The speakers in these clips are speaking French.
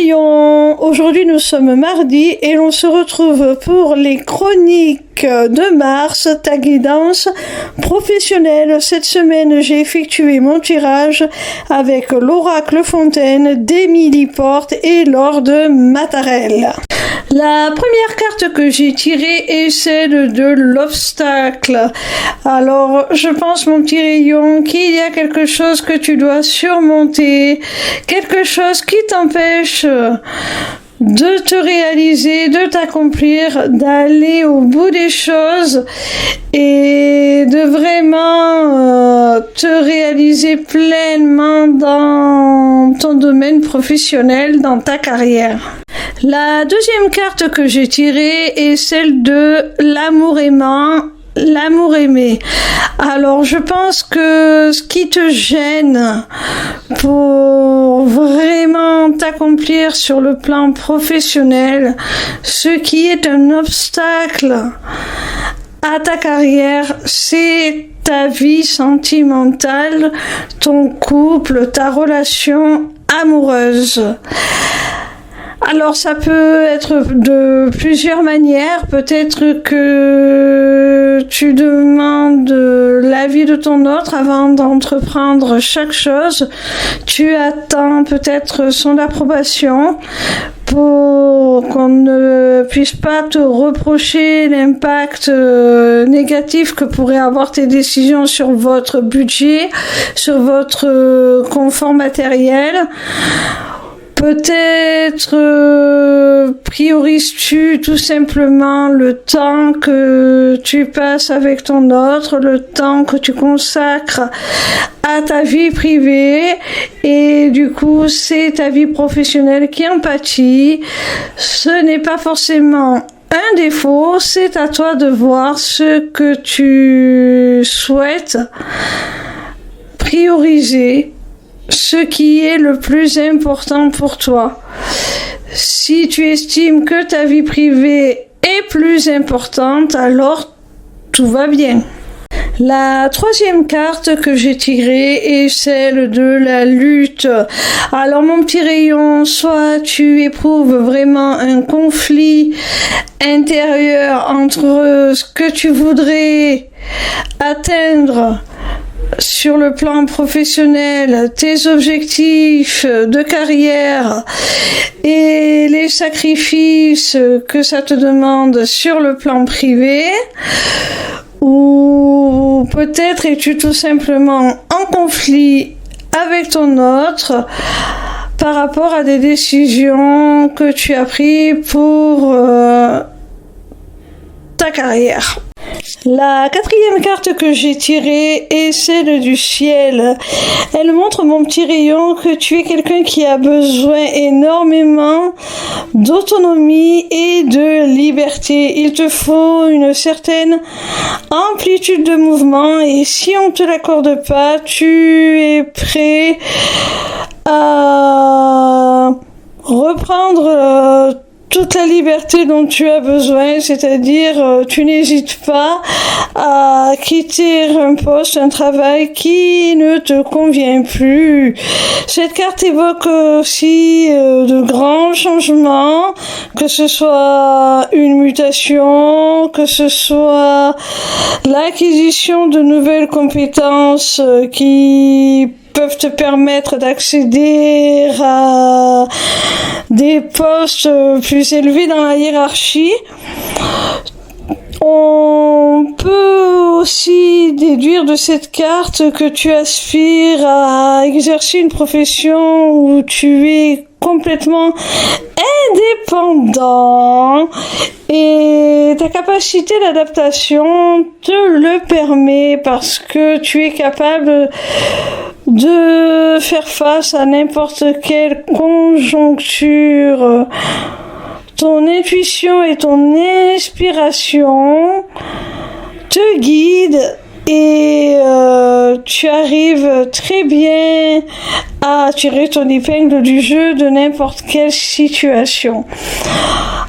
Rayon, aujourd'hui nous sommes mardi et l'on se retrouve pour les chroniques de Mars, ta guidance professionnelle. Cette semaine j'ai effectué mon tirage avec l'oracle Fontaine d'Émilie Porte et Laure de Mattarel. La première carte que j'ai tirée est celle de l'obstacle. Alors, je pense, mon petit Rayon, qu'il y a quelque chose que tu dois surmonter, quelque chose qui t'empêche de te réaliser, de t'accomplir, d'aller au bout des choses et de vraiment te réaliser pleinement dans ton domaine professionnel, dans ta carrière. La deuxième carte que j'ai tirée est celle de l'amour aimant, l'amour aimé. Alors, je pense que ce qui te gêne pour vraiment t'accomplir sur le plan professionnel, ce qui est un obstacle à ta carrière, c'est ta vie sentimentale, ton couple, ta relation amoureuse. Alors ça peut être de plusieurs manières, peut-être que tu demandes l'avis de ton autre avant d'entreprendre chaque chose, tu attends peut-être son approbation pour qu'on ne puisse pas te reprocher l'impact négatif que pourraient avoir tes décisions sur votre budget, sur votre confort matériel. Peut-être priorises-tu tout simplement le temps que tu passes avec ton autre, le temps que tu consacres à ta vie privée et du coup c'est ta vie professionnelle qui en pâtit. Ce n'est pas forcément un défaut, c'est à toi de voir ce que tu souhaites prioriser, ce qui est le plus important pour toi. Si tu estimes que ta vie privée est plus importante, alors tout va bien. La troisième carte que j'ai tirée est celle de la lutte. Alors mon petit Rayon, soit tu éprouves vraiment un conflit intérieur entre ce que tu voudrais atteindre sur le plan professionnel, tes objectifs de carrière et les sacrifices que ça te demande sur le plan privé, ou peut-être es-tu tout simplement en conflit avec ton autre par rapport à des décisions que tu as prises pour ta carrière. La quatrième carte que j'ai tirée est celle du ciel. Elle montre, mon petit Rayon, que tu es quelqu'un qui a besoin énormément d'autonomie et de liberté. Il te faut une certaine amplitude de mouvement et si on ne te l'accorde pas, tu es prêt à reprendre toute la liberté dont tu as besoin, c'est-à-dire tu n'hésites pas à quitter un poste, un travail qui ne te convient plus. Cette carte évoque aussi de grands changements, que ce soit une mutation, que ce soit l'acquisition de nouvelles compétences qui peuvent te permettre d'accéder à des postes plus élevés dans la hiérarchie. On peut aussi déduire de cette carte que tu aspires à exercer une profession où tu es complètement indépendant et ta capacité d'adaptation te le permet parce que tu es capable de faire face à n'importe quelle conjoncture. Ton intuition et ton inspiration te guident et tu arrives très bien à tirer ton épingle du jeu de n'importe quelle situation.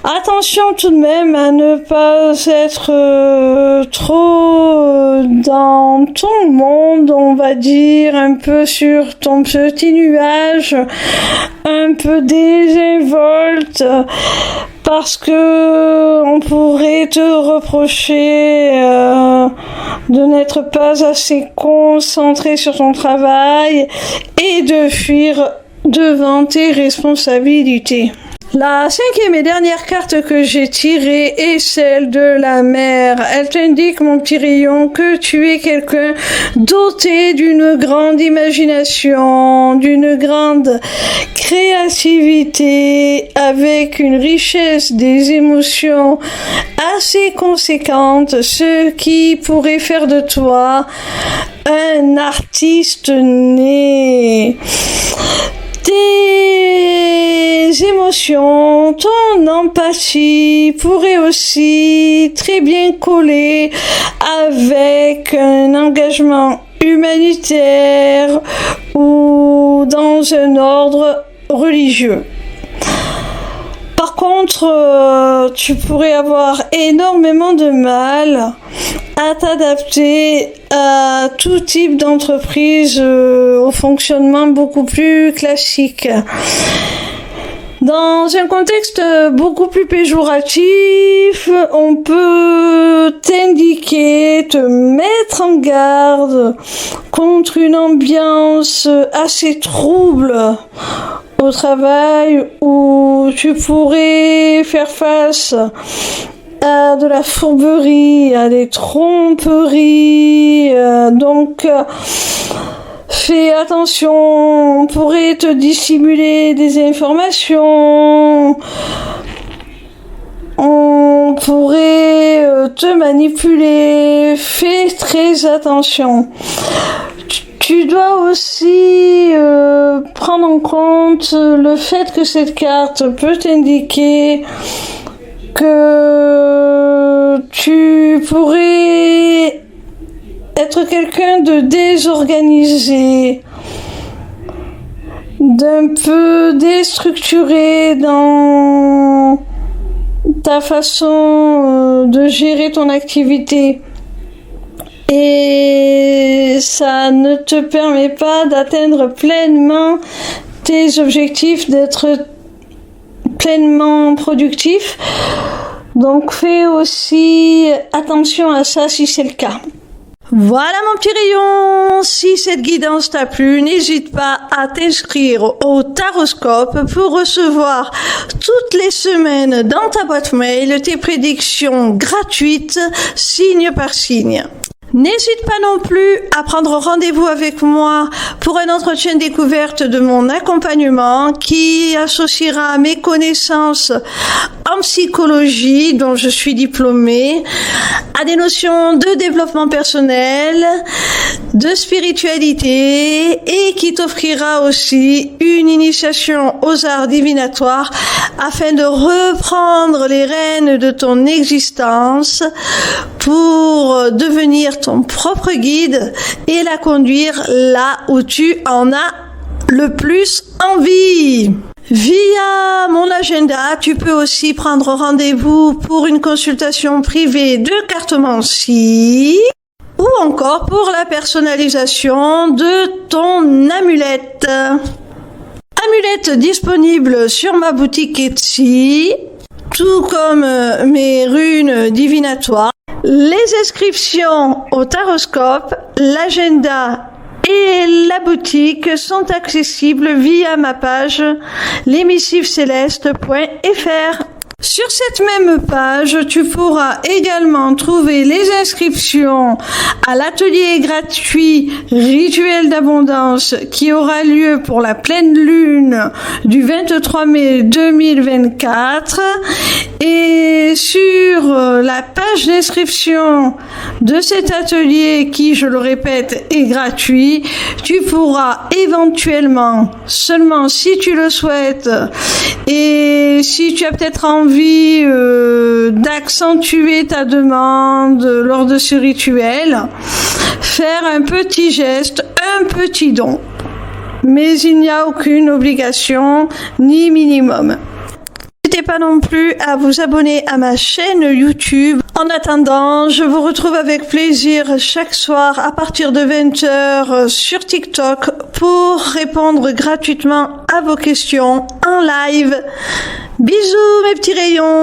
Attention tout de même à ne pas être trop dans ton monde, on va dire, un peu sur ton petit nuage, un peu désinvolte, parce que on pourrait te reprocher de n'être pas assez concentré sur ton travail et de fuir devant tes responsabilités. La cinquième et dernière carte que j'ai tirée est celle de la mer. Elle t'indique, mon petit rayon, que tu es quelqu'un doté d'une grande imagination, d'une grande créativité, avec une richesse des émotions assez conséquente, ce qui pourrait faire de toi un artiste né. Tes émotions, ton empathie pourrait aussi très bien coller avec un engagement humanitaire ou dans un ordre religieux. Par contre, tu pourrais avoir énormément de mal à t'adapter à tout type d'entreprise au fonctionnement beaucoup plus classique. Dans un contexte beaucoup plus péjoratif, on peut t'indiquer, te mettre en garde contre une ambiance assez trouble au travail où tu pourrais faire face à de la fourberie, à des tromperies, donc fais attention, on pourrait te dissimuler des informations, on pourrait te manipuler, fais très attention. Tu dois aussi prendre en compte le fait que cette carte peut t'indiquer que tu pourrais être quelqu'un de désorganisé, d'un peu déstructuré dans ta façon de gérer ton activité. Et ça ne te permet pas d'atteindre pleinement tes objectifs, d'être pleinement productif. Donc fais aussi attention à ça si c'est le cas. Voilà mon petit rayon, si cette guidance t'a plu, n'hésite pas à t'inscrire au Taroscope pour recevoir toutes les semaines dans ta boîte mail tes prédictions gratuites, signe par signe. N'hésite pas non plus à prendre rendez-vous avec moi pour un entretien découverte de mon accompagnement qui associera mes connaissances en psychologie, dont je suis diplômée, à des notions de développement personnel, de spiritualité et qui t'offrira aussi une initiation aux arts divinatoires afin de reprendre les rênes de ton existence pour devenir ton propre guide et la conduire là où tu en as le plus envie. Via mon agenda, tu peux aussi prendre rendez-vous pour une consultation privée de cartomancie ou encore pour la personnalisation de ton amulette. Amulette disponible sur ma boutique Etsy, tout comme mes runes divinatoires. Les inscriptions au Taroscope, l'agenda et la boutique sont accessibles via ma page lesmissivescélestes.fr. Sur cette même page, tu pourras également trouver les inscriptions à l'atelier gratuit Rituel d'abondance qui aura lieu pour la pleine lune du 23 mai 2024. Et sur la page d'inscription de cet atelier qui, je le répète, est gratuit, tu pourras éventuellement, seulement si tu le souhaites et si tu as peut-être envie d'accentuer ta demande lors de ce rituel, faire un petit geste, un petit don. Mais il n'y a aucune obligation ni minimum. N'hésitez pas non plus à vous abonner à ma chaîne YouTube. En attendant, je vous retrouve avec plaisir chaque soir à partir de 20h sur TikTok pour répondre gratuitement à vos questions en live. Bisous mes petits rayons!